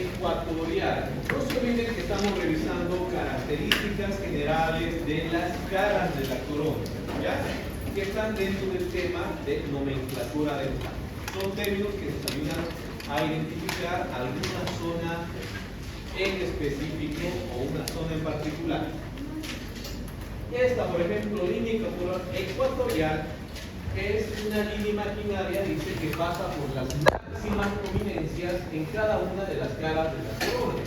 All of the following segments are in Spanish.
ecuatorial. No se olviden que estamos revisando características generales de las caras de la corona, ¿ya? Que están dentro del tema de nomenclatura dental. Son términos que nos ayudan a identificar alguna zona en específico o una zona en particular. Esta, por ejemplo, línea ecuatorial es una línea imaginaria, dice, que pasa por las máximas prominencias en cada una de las caras de la corona.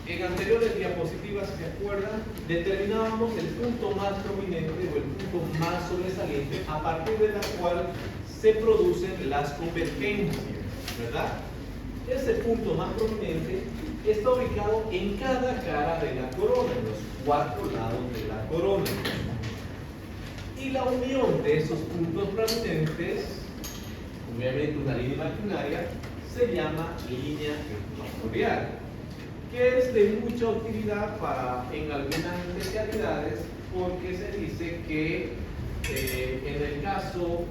En anteriores diapositivas, si se acuerdan, determinábamos el punto más prominente o el punto más sobresaliente a partir de la cual se producen las convergencias, ¿verdad? Ese punto más prominente está ubicado en cada cara de la corona, en los 4 lados de la corona. Y la unión de esos puntos prominentes, obviamente una línea imaginaria, se llama línea ecuatorial, que es de mucha utilidad en algunas especialidades, porque se dice que en el caso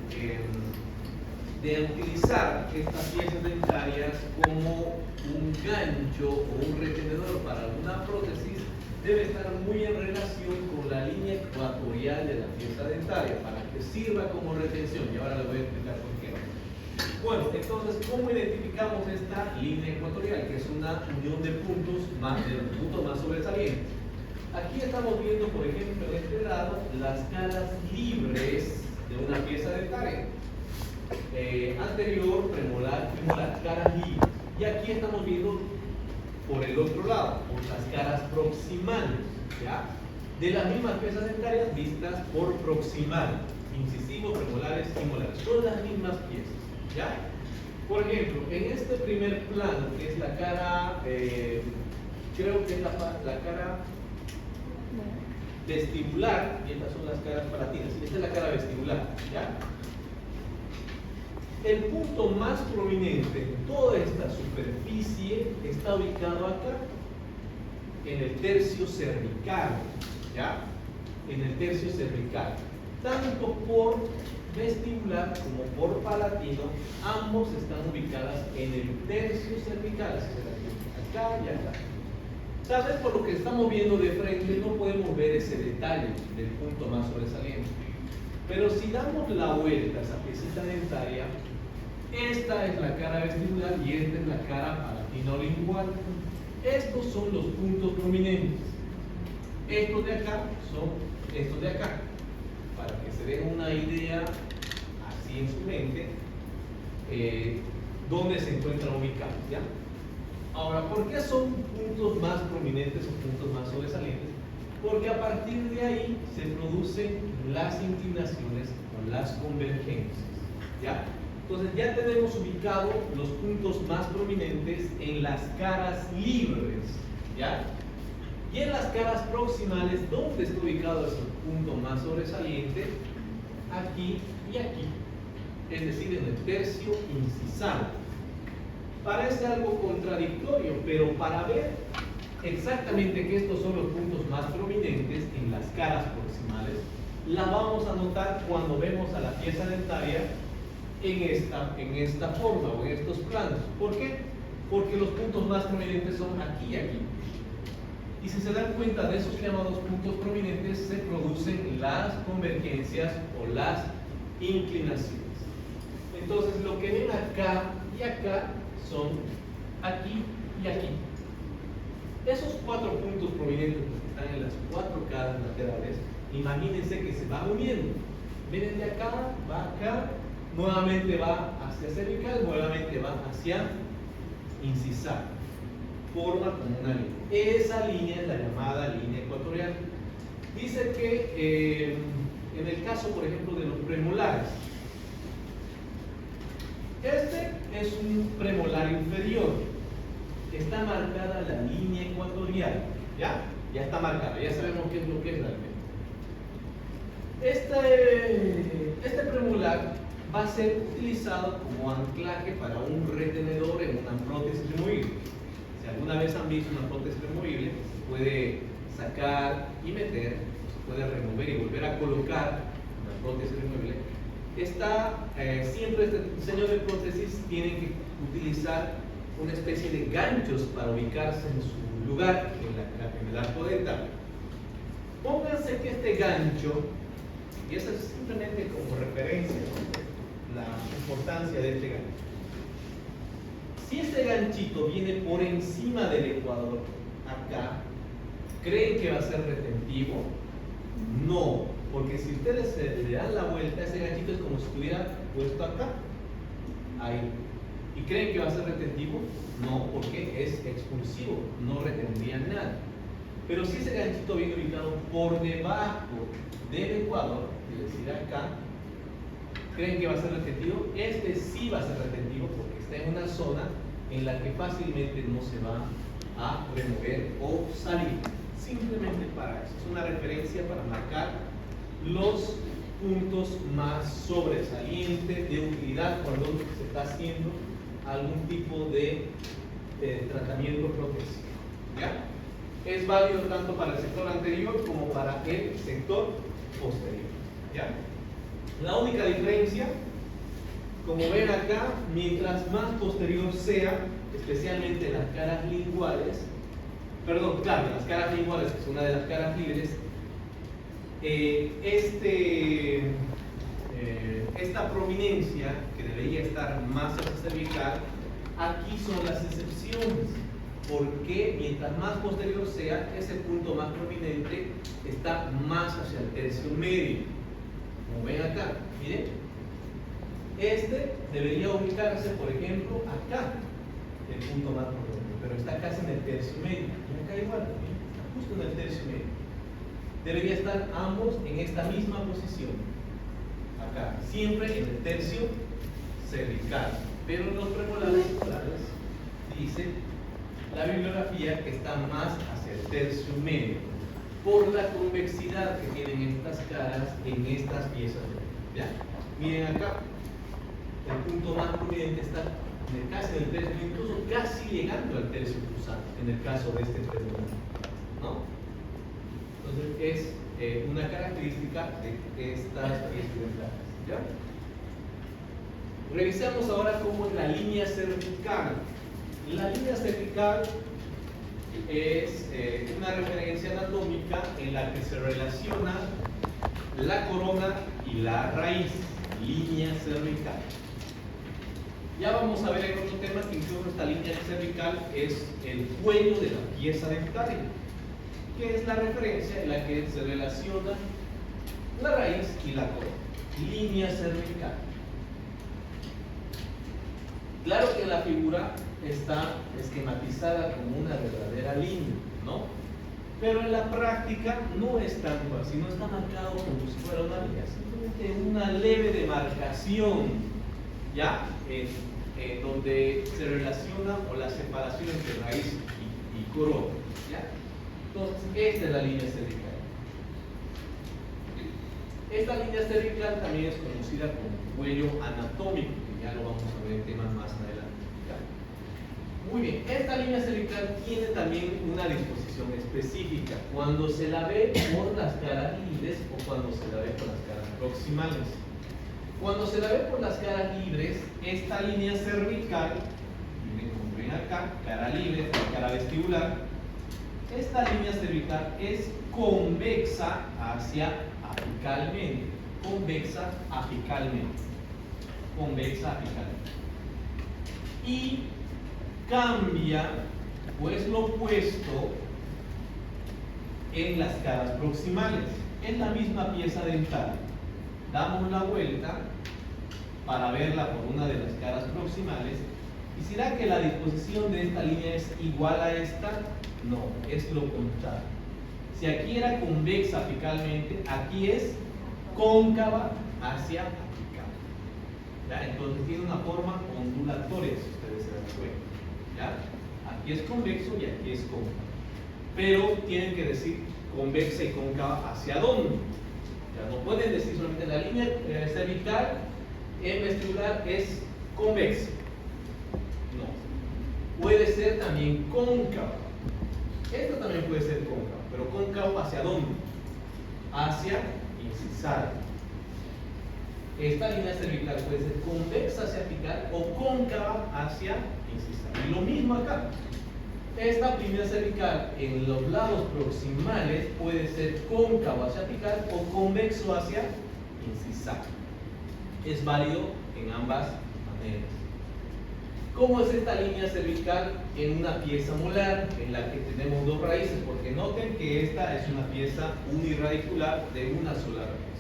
de utilizar estas piezas dentarias como un gancho o un retenedor para alguna prótesis, debe estar muy en relación con la línea ecuatorial de la pieza dentaria para que sirva como retención, y ahora les voy a explicar por qué. Bueno, entonces, ¿cómo identificamos esta línea ecuatorial? Que es una unión de puntos más sobresalientes. Aquí estamos viendo, por ejemplo, en este lado, las caras libres de una pieza dentaria. Anterior, premolar, caras libres. Y aquí estamos viendo por el otro lado, por las caras proximales, ¿ya? De las mismas piezas dentarias vistas por proximal, incisivos, premolares y molares. Son las mismas piezas, ¿ya? Por ejemplo, en este primer plano, que es la cara, creo que es la cara vestibular, y estas son las caras palatinas. Esta es la cara vestibular, ¿ya? El punto más prominente en toda esta superficie está ubicado acá, en el tercio cervical, ¿ya? En el tercio cervical. Tanto por vestibular como por palatino, ambos están ubicadas en el tercio cervical, acá y acá. Tal vez por lo que estamos viendo de frente no podemos ver ese detalle del punto más sobresaliente. Pero si damos la vuelta a esa piecita dentaria, esta es la cara vestibular y esta es la cara palatino-lingual. Estos son los puntos prominentes. Estos de acá son estos de acá. Para que se den una idea, así en su mente, dónde se encuentran ubicados, ¿ya? Ahora, ¿por qué son puntos más prominentes o puntos más sobresalientes? Porque a partir de ahí se producen las inclinaciones o las convergencias, ¿ya? Entonces ya tenemos ubicados los puntos más prominentes en las caras libres, ¿ya? Y en las caras proximales, ¿dónde está ubicado ese punto más sobresaliente? Aquí y aquí, es decir, en el tercio incisal. Parece algo contradictorio, pero para ver exactamente que estos son los puntos más prominentes en las caras proximales, la vamos a notar cuando vemos a la pieza dentaria en esta forma o en estos planos. ¿Por qué? Porque los puntos más prominentes son aquí y aquí. Y si se dan cuenta de esos llamados puntos prominentes, se producen las convergencias o las inclinaciones. Entonces, lo que ven acá y acá son aquí y aquí. Esos 4 puntos prominentes que están en las 4 caras laterales, imagínense que se van uniendo. Vienen de acá, va acá, nuevamente va hacia cervical, nuevamente va hacia incisal. Forma como una línea. Esa línea es la llamada línea ecuatorial. Dice que en el caso, por ejemplo, de los premolares, este es un premolar inferior. Está marcada la línea ecuatorial. ¿Ya? Ya está marcada, ya sabemos qué es lo que es realmente. Este premolar va a ser utilizado como anclaje para un retenedor en una prótesis removible. Si alguna vez han visto una prótesis removible, se puede sacar y meter, se puede remover y volver a colocar una prótesis removible. Siempre este diseño de prótesis tiene que utilizar una especie de ganchos para ubicarse en su lugar en el arco dental. Pónganse que este gancho, y eso es simplemente como referencia, ¿no?, la importancia de este gancho. Si este ganchito viene por encima del ecuador, acá, ¿creen que va a ser retentivo? No, porque si ustedes le dan la vuelta, ese ganchito es como si estuviera puesto acá, ahí. ¿Y creen que va a ser retentivo? No, porque es expulsivo, no retendría nada. Pero si ese ganchito viene ubicado por debajo del ecuador, es decir, acá, ¿creen que va a ser retentivo? Este sí va a ser retentivo porque está en una zona en la que fácilmente no se va a remover o salir. Simplemente para eso. Es una referencia para marcar los puntos más sobresalientes de utilidad cuando se está haciendo algún tipo de tratamiento protésico. ¿Ya? Es válido tanto para el sector anterior como para el sector posterior. ¿Ya? La única diferencia, como ven acá, mientras más posterior sea, especialmente las caras linguales, las caras linguales, que es una de las caras libres, esta prominencia, que debería estar más hacia cervical, aquí son las excepciones, porque mientras más posterior sea, ese punto más prominente está más hacia el tercio medio. Como ven acá, miren, este debería ubicarse, por ejemplo, acá, el punto más prominente, pero está casi en el tercio medio. Y acá igual, está justo en el tercio medio. Debería estar ambos en esta misma posición. Acá, siempre en el tercio cervical. Pero en los premolares dice la bibliografía que está más hacia el tercio medio, por la convexidad que tienen estas caras en estas piezas. ¿Ya? Miren acá, el punto más prominente está casi en el tercio, incluso casi llegando al tercio cruzado, en el caso de este premolar, ¿no? Entonces es una característica de estas piezas dentales. ¿Ya? Revisamos ahora cómo es la línea cervical. La línea cervical es una referencia anatómica en la que se relaciona la corona y la raíz, línea cervical. Ya vamos a ver en otro tema que incluso esta línea cervical es el cuello de la pieza dentaria, que es la referencia en la que se relaciona la raíz y la corona, línea cervical. Claro que la figura está esquematizada como una verdadera línea, ¿no? Pero en la práctica no es tanto así, no está marcado como si fuera una línea, simplemente una leve demarcación, ¿ya? Donde se relaciona o la separación entre raíz y corona, ¿ya? Entonces, esta es la línea cervical. Esta línea cervical también es conocida como cuello anatómico, que ya lo vamos a ver en temas más adelante, ¿ya? Muy bien, esta línea cervical tiene también una disposición específica cuando se la ve por las caras libres o cuando se la ve por las caras proximales. Cuando se la ve por las caras libres, esta línea cervical, miren como ven acá, cara libre, cara vestibular, esta línea cervical es convexa hacia apicalmente, convexa apicalmente, y cambia pues lo opuesto en las caras proximales. Es la misma pieza dental, damos la vuelta para verla por una de las caras proximales. ¿Y será que la disposición de esta línea es igual a esta? No, es lo contrario. Si aquí era convexa apicalmente, aquí es cóncava hacia apical. ¿Ya? Entonces tiene una forma ondulatoria, si ustedes se dan cuenta. ¿Ya? Aquí es convexo y aquí es cóncavo. Pero tienen que decir convexa y cóncava hacia dónde. Ya no pueden decir solamente la línea cervical en vestibular es convexa. No. Puede ser también cóncava. Esto también puede ser cóncavo, pero cóncavo ¿hacia dónde? Hacia incisal. Esta línea cervical puede ser convexa hacia apical o cóncava hacia incisal. Y lo mismo acá. Esta línea cervical en los lados proximales puede ser cóncavo hacia apical o convexo hacia incisal. Es válido en ambas maneras. ¿Cómo es esta línea cervical en una pieza molar en la que tenemos dos raíces? Porque noten que esta es una pieza uniradicular de una sola raíz.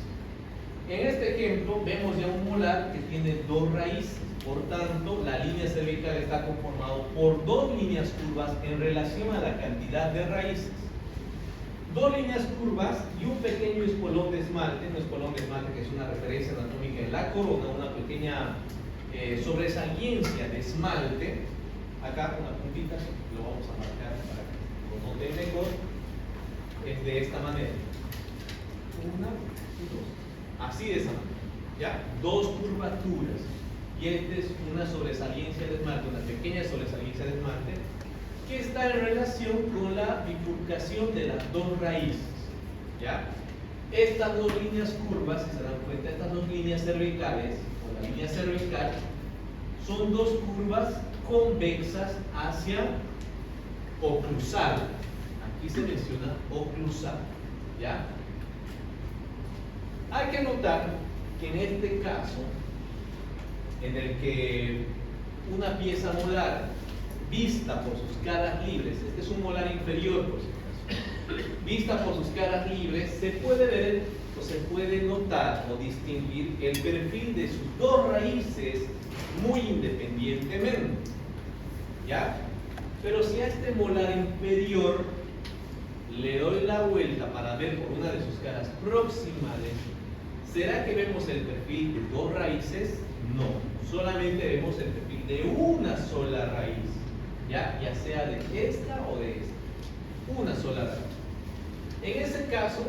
En este ejemplo vemos ya un molar que tiene dos raíces. Por tanto, la línea cervical está conformada por dos líneas curvas en relación a la cantidad de raíces. Dos líneas curvas y un pequeño espolón de esmalte, un espolón de esmalte que es una referencia anatómica en la corona, una pequeña sobresaliencia de esmalte. Acá una puntita, lo vamos a marcar para que lo noten mejor. Es de esta manera. Una y dos. Así de esa manera. ¿Ya? Dos curvaturas. Y esta es una sobresaliencia de esmalte, una pequeña sobresaliencia de esmalte que está en relación con la bifurcación de las dos raíces. ¿Ya? Estas dos líneas curvas, si se dan cuenta, estas dos líneas cervicales, o la línea cervical, son dos curvas convexas hacia oclusal. Aquí se menciona oclusal. ¿Ya? Hay que notar que en este caso, en el que una pieza molar vista por sus caras libres, este es un molar inferior por si acaso, vista por sus caras libres, se puede ver o se puede notar o distinguir el perfil de sus dos raíces muy independientemente. ¿Ya? Pero si a este molar inferior le doy la vuelta para ver por una de sus caras proximales, ¿será que vemos el perfil de dos raíces? No, solamente vemos el perfil de una sola raíz, ya sea de esta o de esta, una sola raíz. En ese caso,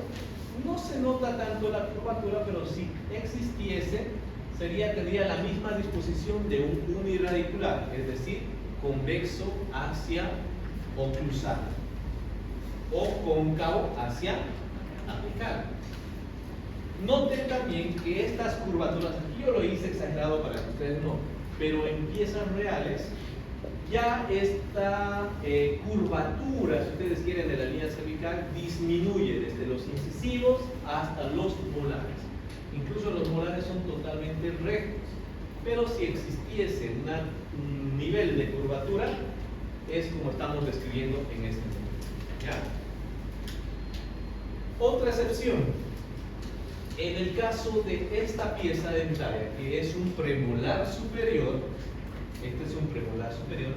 no se nota tanto la curvatura, pero si existiese, tendría la misma disposición de un uniradicular, es decir, convexo hacia oclusal o cóncavo hacia apical. Noten también que estas curvaturas, aquí yo lo hice exagerado para que ustedes no, pero en piezas reales, ya esta curvatura, si ustedes quieren, de la línea cervical disminuye desde los incisivos hasta los molares. Incluso los molares son totalmente rectos, pero si existiese un nivel de curvatura, es como estamos describiendo en este momento. ¿Ya? Otra excepción. En el caso de esta pieza dentaria, que es un premolar superior, este es un premolar superior,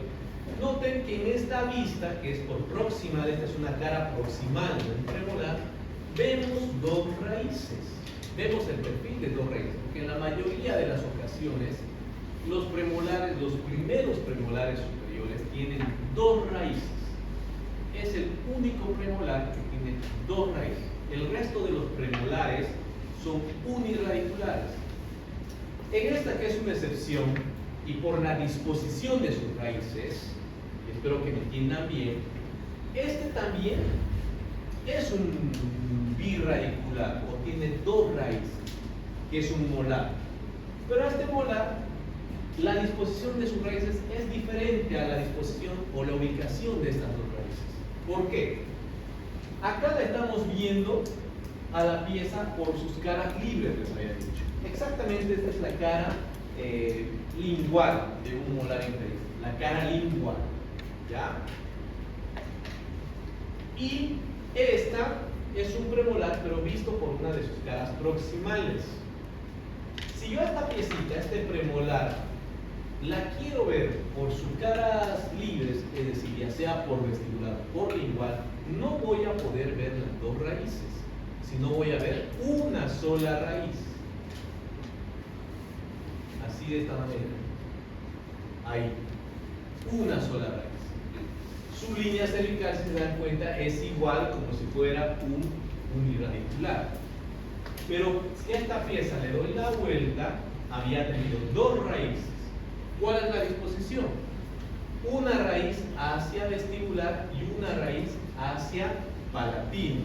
noten que en esta vista, que es por proximal, esta es una cara proximal de un premolar, vemos dos raíces, vemos el perfil de dos raíces, porque en la mayoría de las ocasiones, los premolares, los primeros premolares superiores tienen dos raíces. Es el único premolar que tiene dos raíces. El resto de los premolares son unirradiculares. En esta, que es una excepción, y por la disposición de sus raíces, espero que me entiendan bien, este también es un birradicular o tiene dos raíces, que es un molar. Pero este molar, la disposición de sus raíces es diferente a la disposición o la ubicación de estas dos raíces. ¿Por qué? Acá la estamos viendo a la pieza por sus caras libres, les había dicho. Exactamente, esta es la cara lingual de un molar inferior, la cara lingual, ¿ya? Y esta es un premolar, pero visto por una de sus caras proximales. Si yo a esta piecita, este premolar, la quiero ver por sus caras libres, es decir, ya sea por vestibular o por lingual, no voy a poder ver las dos raíces, sino voy a ver una sola raíz. Así de esta manera. Hay una sola raíz. Su línea cervical, si se dan cuenta, es igual como si fuera un uniradicular. Pero si a esta pieza le doy la vuelta, había tenido dos raíces. ¿Cuál es la disposición? Una raíz hacia vestibular y una raíz hacia palatino.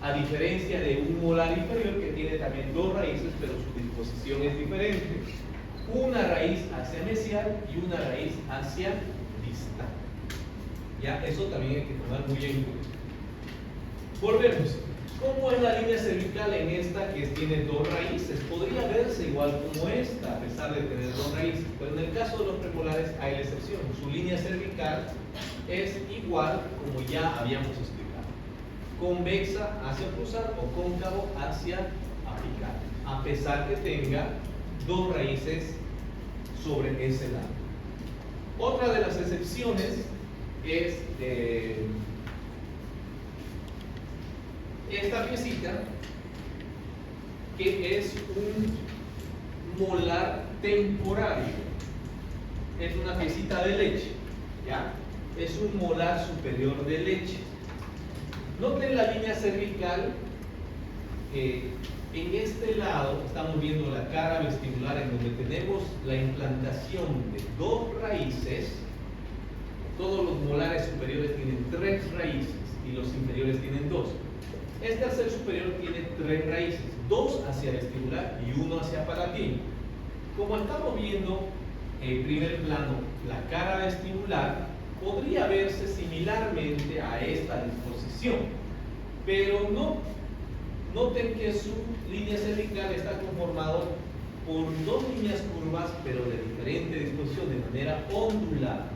A diferencia de un molar inferior que tiene también dos raíces, pero su disposición es diferente. Una raíz hacia mesial y una raíz hacia distal. Ya, eso también hay que tomar muy en cuenta. Volvemos. ¿Cómo es la línea cervical en esta que tiene dos raíces? Podría verse igual como esta, a pesar de tener dos raíces, pero en el caso de los premolares hay la excepción. Su línea cervical es igual como ya habíamos explicado. Convexa hacia cruzar o cóncavo hacia apical, a pesar que tenga dos raíces sobre ese lado. Otra de las excepciones es esta piecita, que es un molar temporario. Es una piecita de leche, ¿ya? Es un molar superior de leche. Noten la línea cervical. En este lado estamos viendo la cara vestibular, en donde tenemos la implantación de dos raíces. Todos los molares superiores tienen tres raíces y los inferiores tienen dos. Este tercer superior tiene tres raíces, dos hacia vestibular y uno hacia palatino. Como estamos viendo en primer plano la cara vestibular, podría verse similarmente a esta disposición, pero no. Noten que su línea cervical está conformado por dos líneas curvas, pero de diferente disposición, de manera ondulada.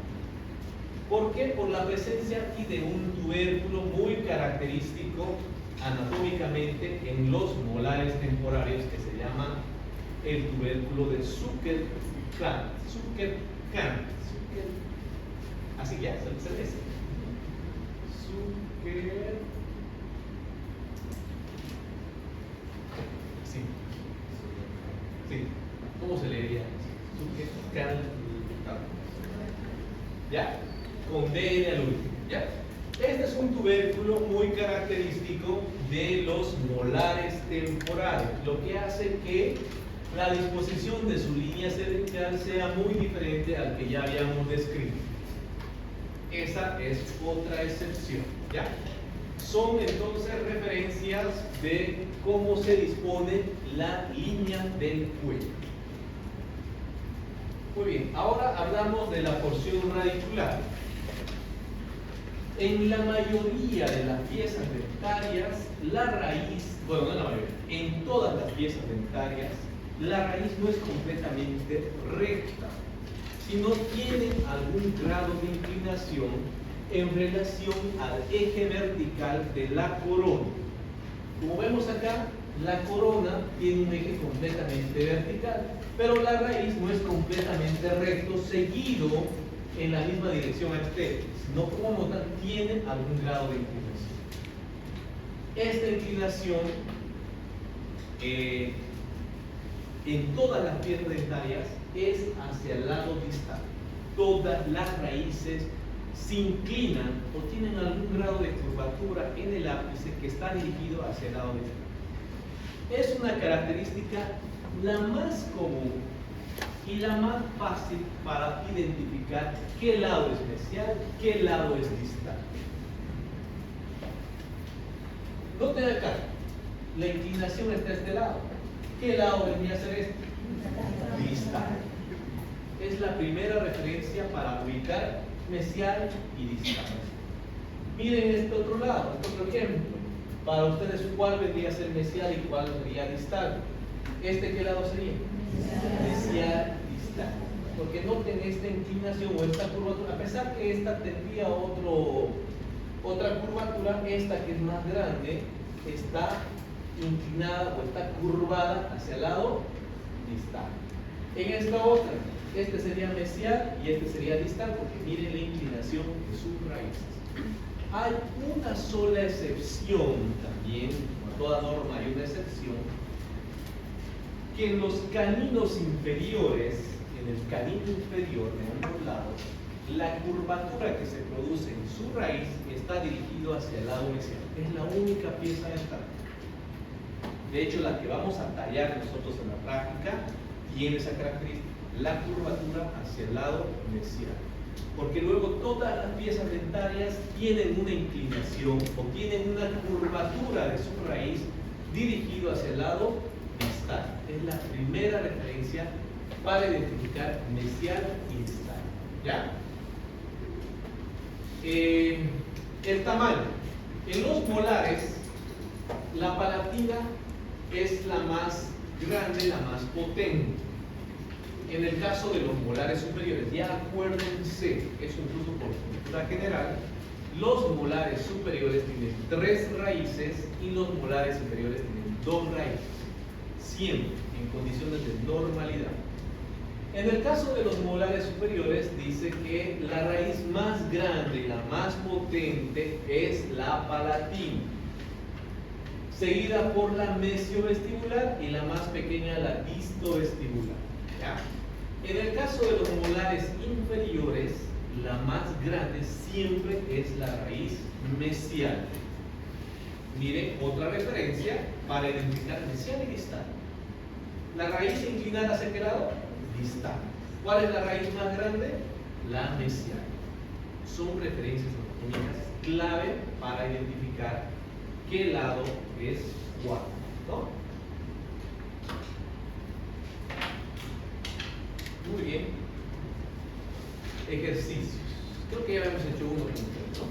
¿Por qué? Por la presencia aquí de un tubérculo muy característico anatómicamente en los molares temporarios, que se llama el tubérculo de Zucker-Kahn. Así ya, se dice. Sí. ¿Cómo se leería? Zucker-Kahn. ¿Ya? Con D al último. ¿Ya? Este es un tubérculo muy característico de los molares temporales, lo que hace que la disposición de su línea cervical sea muy diferente al que ya habíamos descrito. Esa es otra excepción, ¿ya? Son entonces referencias de cómo se dispone la línea del cuello. Muy bien, ahora hablamos de la porción radicular. En la mayoría de las piezas dentarias, la raíz, bueno, no en la mayoría, en todas las piezas dentarias, la raíz no es completamente recta, sino tiene algún grado de inclinación en relación al eje vertical de la corona. Como vemos acá, la corona tiene un eje completamente vertical, pero la raíz no es completamente recto, seguido en la misma dirección a ustedes, sino, como notan, tiene algún grado de inclinación. Esta inclinación en todas las piezas dentarias es hacia el lado distal. Todas las raíces se inclinan o tienen algún grado de curvatura en el ápice que está dirigido hacia el lado distal. Es una característica la más común y la más fácil para identificar qué lado es mesial, qué lado es distal. Noten acá, la inclinación está a este lado. ¿Qué lado vendría a ser este? Distal. Es la primera referencia para ubicar mesial y distal. Miren este otro lado, este otro ejemplo. Para ustedes, ¿cuál vendría a ser mesial y cuál sería distal? ¿Este qué lado sería? Mesial, distal. Porque noten esta inclinación o esta curvatura, a pesar que esta tendría otra curvatura, esta que es más grande está inclinada o está curvada hacia el lado distal. En esta otra, este sería mesial y este sería distal, porque miren la inclinación de sus raíces. Hay una sola excepción también, como toda norma hay una excepción, que en los caninos inferiores, en el canino inferior de ambos lados, la curvatura que se produce en su raíz está dirigido hacia el lado mesial. Es la única pieza dental. De hecho, la que vamos a tallar nosotros en la práctica tiene esa característica, la curvatura hacia el lado mesial. porque luego todas las piezas dentarias tienen una inclinación o tienen una curvatura de su raíz dirigido hacia el lado distal. Es la primera referencia para identificar mesial y distal. ¿Ya? El tamaño. En los molares, la palatina es la más grande, la más potente. En el caso de los molares superiores, ya acuérdense, eso incluso por cultura general, los molares superiores tienen 3 raíces y los molares inferiores tienen 2 raíces, siempre en condiciones de normalidad. En el caso de los molares superiores, dice que la raíz más grande, la más potente, es la palatina, seguida por la mesiovestibular y la más pequeña, la distovestibular. ¿Ya? En el caso de los molares inferiores, la más grande siempre es la raíz mesial. Miren, otra referencia para identificar mesial y distal. La raíz inclinada hacia qué lado? Distal. ¿Cuál es la raíz más grande? La mesial. Son referencias anatómicas clave para identificar qué lado es cuál, ¿no? Muy bien. Ejercicios. Creo que ya habíamos hecho uno con ustedes, ¿no?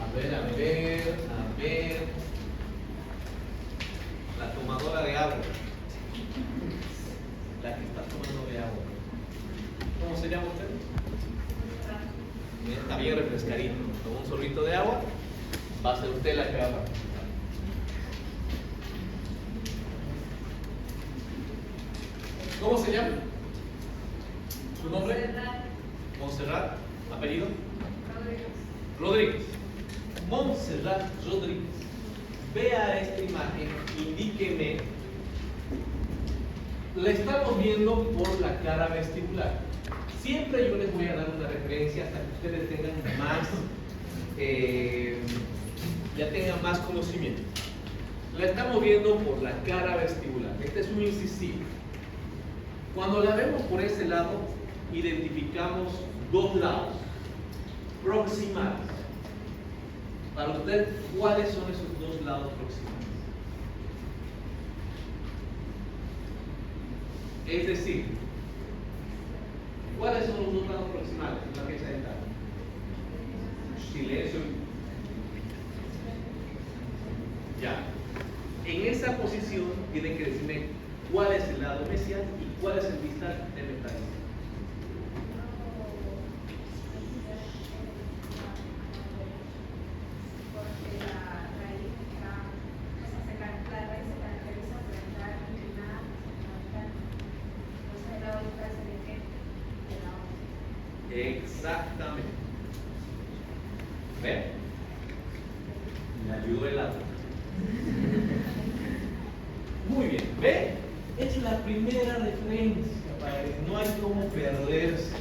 A ver. La tomadora de agua. La que está tomando de agua. ¿Cómo se llama usted? Está bien refrescadito. Toma un sorbito de agua. Va a ser usted la que va a participar. ¿Cómo se llama? ¿Su nombre? Montserrat. ¿Apellido? Rodríguez. Montserrat Rodríguez. Vea esta imagen, indíqueme. La estamos viendo por la cara vestibular. Siempre yo les voy a dar una referencia hasta que ustedes tengan más, ya tengan más conocimiento. La estamos viendo por la cara vestibular. Este es un incisivo. Cuando la vemos por ese lado, identificamos 2 lados proximales. Para usted, ¿cuáles son esos 2 lados proximales? Es decir, ¿cuáles son los 2 lados proximales de la pieza dental? Silencio. Ya. En esa posición tienen que decirme cuál es el lado mesial y cuál es el distal del dentario. Exactamente. ¿Ven? Me ayudó el lado. Muy bien. ¿Ven? Es la primera referencia para que no hay cómo perderse.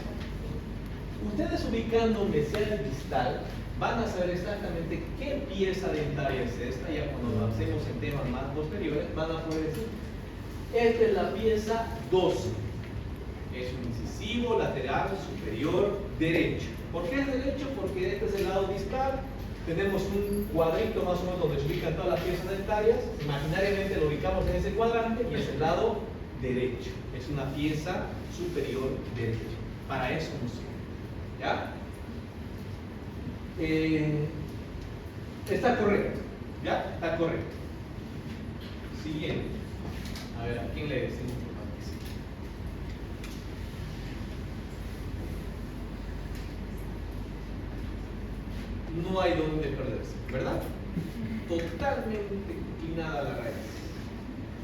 Ustedes ubicando mesial y distal van a saber exactamente qué pieza dentaria es esta. Ya cuando avancemos en temas más posteriores van a poder decir, esta es la pieza 12. Es un incisivo lateral superior derecho. ¿Por qué es derecho? Porque este es el lado distal. Tenemos un cuadrito más o menos donde se ubican todas las piezas dentarias. Imaginariamente lo ubicamos en ese cuadrante y es el lado derecho. Es una pieza superior derecha. Para eso nos sirve. ¿Ya? Está correcto. ¿Ya? Está correcto. Siguiente. A ver, ¿a quién le decimos? No hay donde perderse, ¿verdad? Totalmente inclinada la raíz.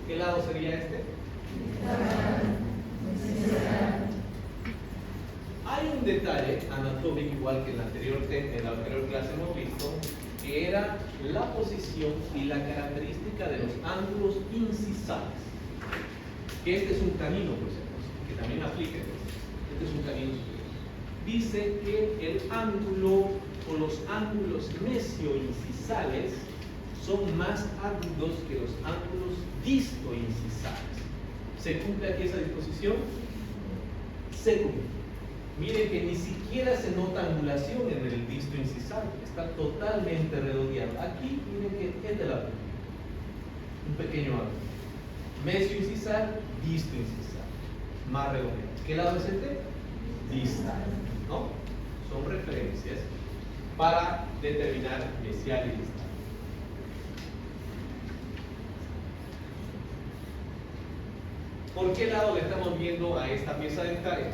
¿Qué lado sería este? Hay un detalle anatómico, igual que en la anterior clase hemos visto, que era la posición y la característica de los ángulos incisales. Que este es un canino, por ejemplo, que también aplica. Este es un canino superior. Dice que el ángulo o los ángulos mesioincisales son más agudos que los ángulos distoincisales. ¿Se cumple aquí esa disposición? Se cumple. Miren que ni siquiera se nota angulación en el distoincisal, está totalmente redondeado. Aquí miren que es de la punta, un pequeño ángulo. Mesioincisal, distoincisal, más redondeado. ¿Qué lado es este? Distal, ¿no? Son referencias para determinar mesial y distal. ¿Por qué lado le estamos viendo a esta pieza dental?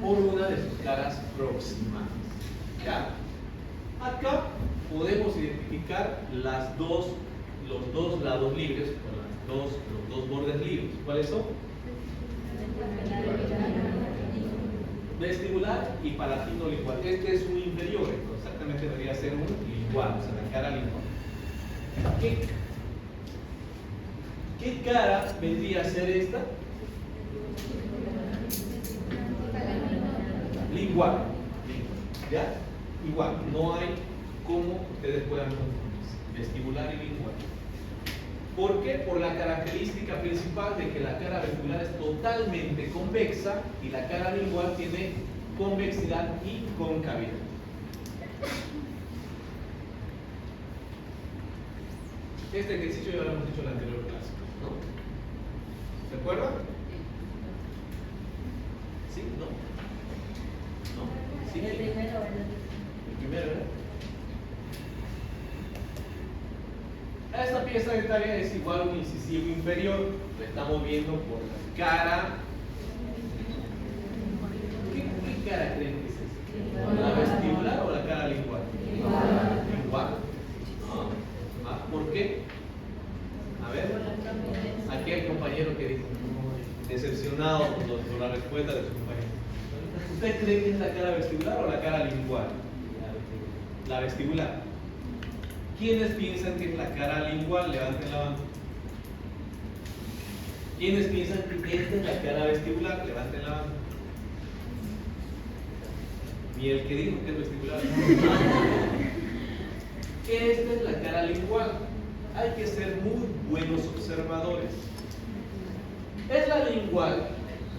Por una de sus caras próximas. ¿Ya? Acá podemos identificar los dos lados libres, o los dos bordes libres. ¿Cuáles son? Vestibular y palatino lingual. Este es un inferior, entonces exactamente debería ser un lingual, o sea, la cara lingual. ¿Qué cara vendría a ser esta? Lingual. ¿Ya? Igual, no hay cómo ustedes puedan confundirse. Vestibular y lingual. ¿Por qué? Por la característica principal de que la cara vestibular es totalmente convexa y la cara lingual tiene convexidad y concavidad. Este ejercicio ya lo hemos hecho en la anterior clase, ¿no? ¿Se acuerdan? ¿Sí? ¿No? ¿No? ¿Sí? El primero, ¿verdad? Esta pieza dentaria es igual a un incisivo inferior. Lo estamos viendo por la cara. ¿Qué cara creen que es esa? ¿La vestibular o la cara lingual? Lingual. ¿No? ¿Por qué? A ver, aquí hay compañero que dice, decepcionado por la respuesta de su compañero. ¿Usted cree que es la cara vestibular o la cara lingual? La vestibular. ¿Quiénes piensan que es la cara lingual? Levanten la mano. ¿Quiénes piensan que esta es la cara vestibular? Levanten la mano. Ni el que dijo que es vestibular. Esta es la cara lingual. Hay que ser muy buenos observadores. Es la lingual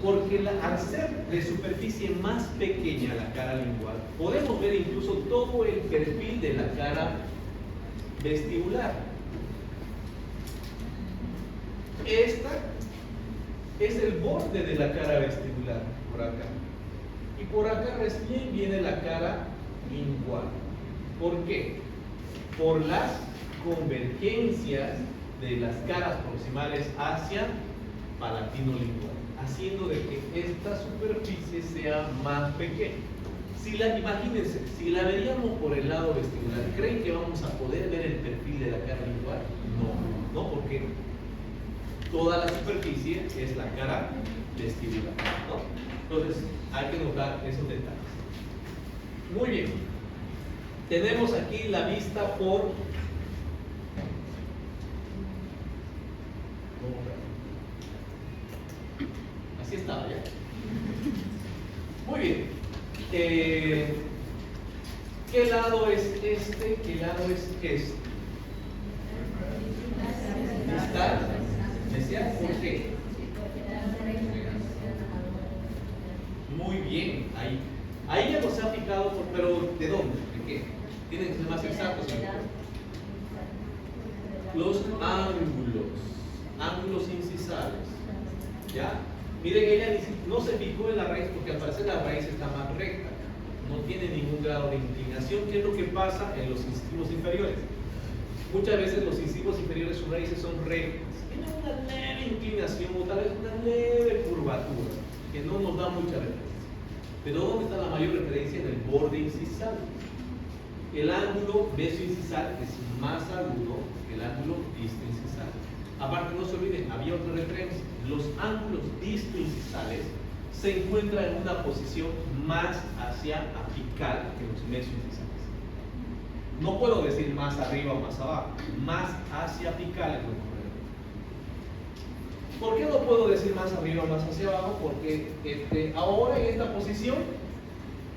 porque al ser de superficie más pequeña la cara lingual, podemos ver incluso todo el perfil de la cara vestibular. Esta es el borde de la cara vestibular, por acá. Y por acá recién viene la cara lingual. ¿Por qué? Por las convergencias de las caras proximales hacia palatino lingual, haciendo de que esta superficie sea más pequeña. Imagínense, si la veríamos por el lado vestibular, ¿creen que vamos a poder ver el perfil de la cara lingual? No, porque toda la superficie es la cara vestibular, ¿no? Entonces, hay que notar esos detalles. Muy bien. Tenemos aquí la vista por así estaba ya. Muy bien. ¿Qué lado es este? ¿Qué lado es este? Distal. ¿Decía? ¿Por qué? Muy bien. Ahí ya nos ha fijado, pero ¿de dónde? ¿De qué? Tienen que ser más exactos. Los ángulos incisales. ¿Ya? Miren, ella no se fijó en la raíz porque al parecer la raíz está más recta, no tiene ningún grado de inclinación. ¿Qué es lo que pasa en los incisivos inferiores? Muchas veces los incisivos inferiores, sus raíces son rectas, tienen una leve inclinación o tal vez una leve curvatura que no nos da mucha referencia. Pero ¿dónde está la mayor referencia? En el borde incisal. El ángulo mesioincisal es más agudo que el ángulo distoincisal. Aparte, no se olviden, había otra referencia. Los ángulos distoincisales se encuentran en una posición más hacia apical que los mesioincisales. No puedo decir más arriba o más abajo, más hacia apical es lo correcto. ¿Por qué no puedo decir más arriba o más hacia abajo? Porque ahora en esta posición,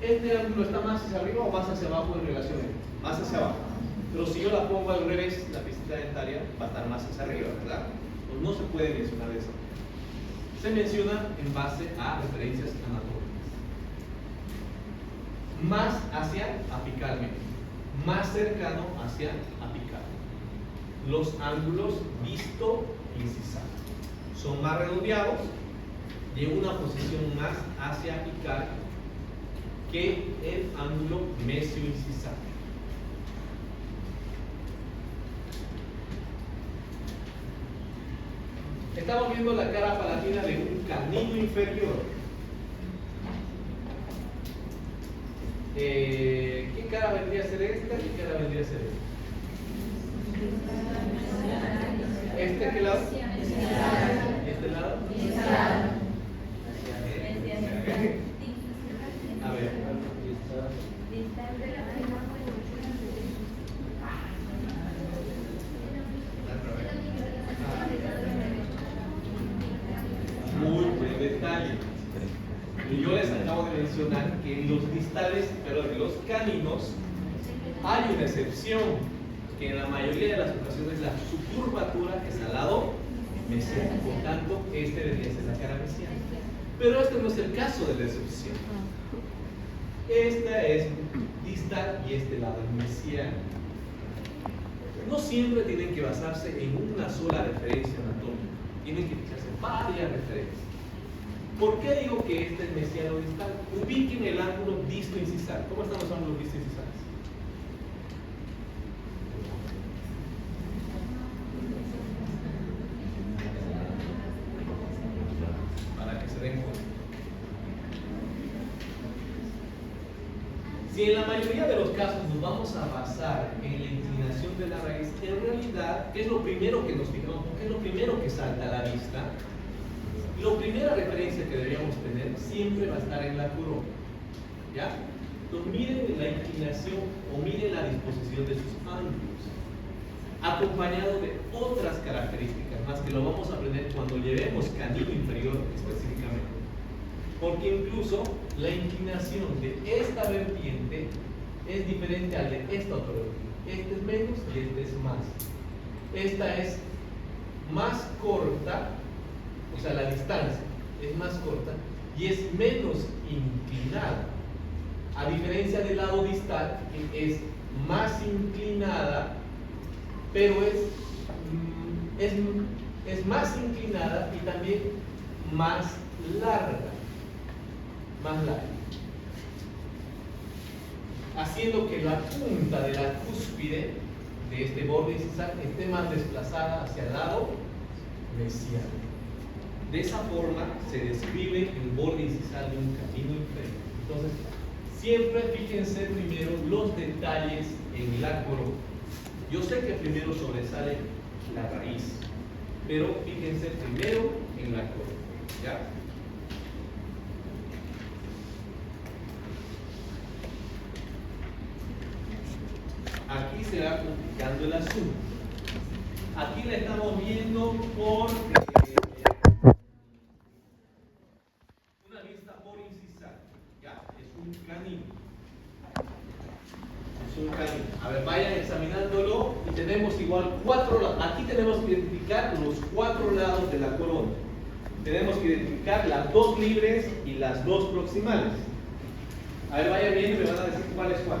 este ángulo está más hacia arriba o más hacia abajo en relación a más hacia abajo. Pero si yo la pongo al revés, la piecita dentaria va a estar más hacia arriba, ¿verdad? Pues no se puede mencionar eso. Se menciona en base a referencias anatómicas. Más hacia apicalmente, más cercano hacia apical. Los ángulos visto-incisal son más redondeados, de una posición más hacia apical que el ángulo mesio-incisal. Estamos viendo la cara palatina de un canino inferior. ¿Qué cara vendría a ser esta? ¿Qué cara vendría a ser esta? ¿Este qué lado? ¿Este lado? A ver. Muy buen detalle. Y yo les acabo de mencionar que en los distales, pero en los caninos, hay una excepción, que en la mayoría de las ocasiones la su curvatura es al lado mesiano. Por tanto, este debería ser la cara mesiana. Pero este no es el caso de la excepción. Esta es distal y este lado es mesiano. No siempre tienen que basarse en una sola referencia anatómica. Tienen que fijarse en varias referencias. ¿Por qué digo que este es mesiano distal? Ubiquen el ángulo visto-incisal. ¿Cómo están los ángulos visto-incisales? Para que se den cuenta. Si en la mayoría de los casos nos vamos a basar en la inclinación de la raíz, en realidad, ¿qué es lo primero que nos fijamos? ¿Qué es lo primero que salta a la vista? La primera referencia que deberíamos tener siempre va a estar en la corona. ¿Ya? Entonces miren la inclinación o miren la disposición de sus ángulos, acompañado de otras características más que lo vamos a aprender cuando llevemos canino inferior específicamente. Porque incluso la inclinación de esta vertiente es diferente al de esta otra vertiente. Este es menos y este es más. Esta es más corta, o sea, la distancia es más corta y es menos inclinada. A diferencia del lado distal, que es más inclinada, pero es más inclinada y también más larga. Haciendo que la punta de la cúspide de este borde incisal esté más desplazada hacia el lado mesiano. De esa forma se describe el borde incisal de un canino inferior. Entonces, siempre fíjense primero los detalles en la corona. Yo sé que primero sobresale la raíz, pero fíjense primero en la corona. ¿Ya? Aquí se va complicando el asunto. Aquí la estamos viendo por una vista por incisal. ¿Ya? Es un canino. Es un canino. A ver, vayan examinándolo y tenemos igual 4 lados. Aquí tenemos que identificar los 4 lados de la corona. Tenemos que identificar las 2 libres y las 2 proximales. A ver, vayan viendo y me van a decir cuál es cuál.